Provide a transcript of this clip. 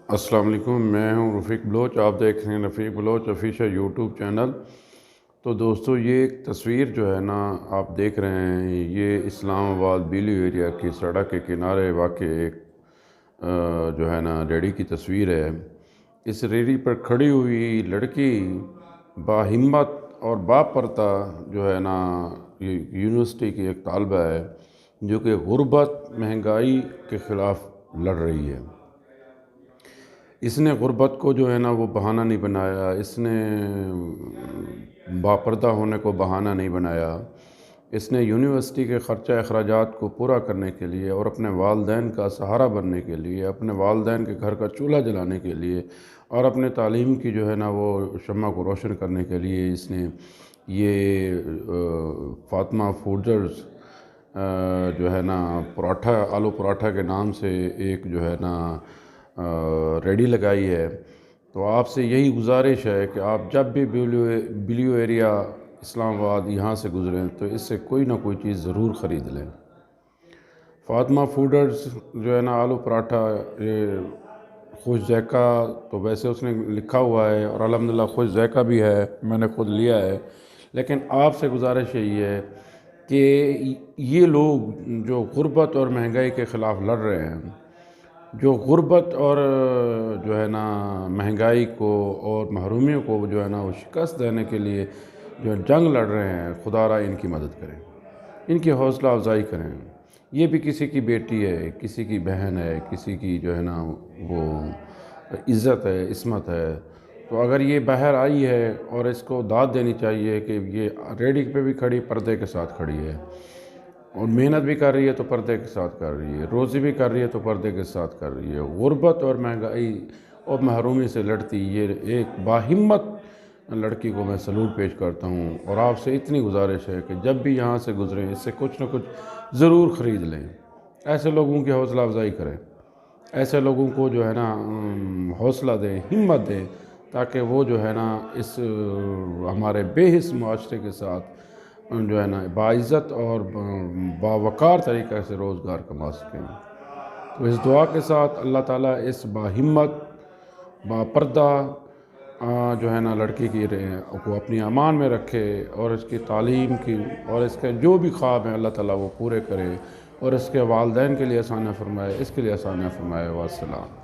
السلام علیکم، میں ہوں رفیق بلوچ۔ آپ دیکھ رہے ہیں رفیق بلوچ آفیشیل یوٹیوب چینل۔ تو دوستو، یہ ایک تصویر جو ہے نا آپ دیکھ رہے ہیں، یہ اسلام آباد بیلیو ایریا کی سڑک کے کنارے واقع ایک جو ہے نا ریڑھی کی تصویر ہے۔ اس ریڑھی پر کھڑی ہوئی لڑکی باہمت اور باپردہ جو ہے نا یہ یونیورسٹی کی ایک طالبہ ہے، جو کہ غربت مہنگائی کے خلاف لڑ رہی ہے۔ اس نے غربت کو جو ہے نا وہ بہانہ نہیں بنایا، اس نے باپردہ ہونے کو بہانہ نہیں بنایا۔ اس نے یونیورسٹی کے خرچہ اخراجات کو پورا کرنے کے لیے اور اپنے والدین کا سہارا بننے کے لیے، اپنے والدین کے گھر کا چولہا جلانے کے لیے اور اپنے تعلیم کی جو ہے نا وہ شمع کو روشن کرنے کے لیے اس نے یہ فاطمہ فوڈز جو ہے نا پراٹھا، آلو پراٹھا کے نام سے ایک جو ہے نا ریڑھی لگائی ہے۔ تو آپ سے یہی گزارش ہے کہ آپ جب بھی بیلیو ایریا اسلام آباد یہاں سے گزریں تو اس سے کوئی نہ کوئی چیز ضرور خرید لیں۔ فاطمہ فوڈز جو ہے نا آلو پراٹھا یہ خوش ذائقہ تو ویسے اس نے لکھا ہوا ہے اور الحمدللہ خوش ذائقہ بھی ہے، میں نے خود لیا ہے، لیکن آپ سے گزارش یہی ہے کہ یہ لوگ جو غربت اور مہنگائی کے خلاف لڑ رہے ہیں، جو غربت اور جو ہے نا مہنگائی کو اور محرومیوں کو جو ہے نا وہ شکست دینے کے لیے جو جنگ لڑ رہے ہیں، خدا را ان کی مدد کریں، ان کی حوصلہ افزائی کریں۔ یہ بھی کسی کی بیٹی ہے، کسی کی بہن ہے، کسی کی جو ہے نا وہ عزت ہے، عصمت ہے۔ تو اگر یہ باہر آئی ہے اور اس کو داد دینی چاہیے کہ یہ ریڑھی پہ بھی کھڑی، پردے کے ساتھ کھڑی ہے، اور محنت بھی کر رہی ہے تو پردے کے ساتھ کر رہی ہے، روزی بھی کر رہی ہے تو پردے کے ساتھ کر رہی ہے۔ غربت اور مہنگائی اور محرومی سے لڑتی یہ ایک باہمت لڑکی کو میں سلوٹ پیش کرتا ہوں، اور آپ سے اتنی گزارش ہے کہ جب بھی یہاں سے گزریں اس سے کچھ نہ کچھ ضرور خرید لیں۔ ایسے لوگوں کی حوصلہ افزائی کریں، ایسے لوگوں کو جو ہے نا حوصلہ دیں، ہمت دیں، تاکہ وہ جو ہے نا اس ہمارے بے حس معاشرے کے ساتھ جو ہے نا باعزت اور باوقار طریقے سے روزگار کما سکیں۔ تو اس دعا کے ساتھ اللہ تعالیٰ اس باہمت باپردہ جو ہے نا لڑکی کی کو اپنی امان میں رکھے، اور اس کی تعلیم کی اور اس کے جو بھی خواب ہیں اللہ تعالیٰ وہ پورے کرے، اور اس کے والدین کے لیے آسانیاں فرمائے، اس کے لیے آسانیاں فرمائے۔ والسلام۔